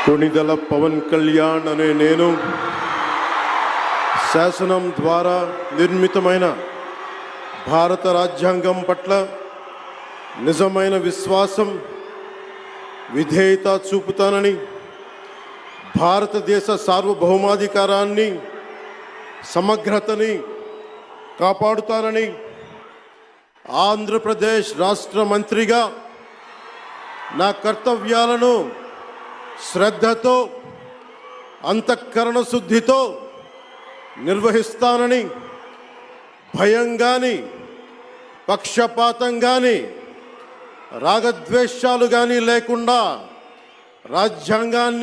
కొణిదెల పవన్ కళ్యాణ్ అనే నేను శాసనం ద్వారా నిర్మితమైన భారత రాజ్యాంగం పట్ల నిజమైన విశ్వాసం విధేయత చూపుతానని, భారతదేశ సార్వభౌమాధికారాన్ని సమగ్రతని కాపాడుతానని, ఆంధ్రప్రదేశ్ రాష్ట్ర మంత్రిగా నా కర్తవ్యాలను శ్రద్ధతో అంతఃకరణ శుద్ధితో నిర్వహిస్తానని, భయం కానీ పక్షపాతం కానీ రాగద్వేషాలు కానీ లేకుండా రాజ్యాంగాన్ని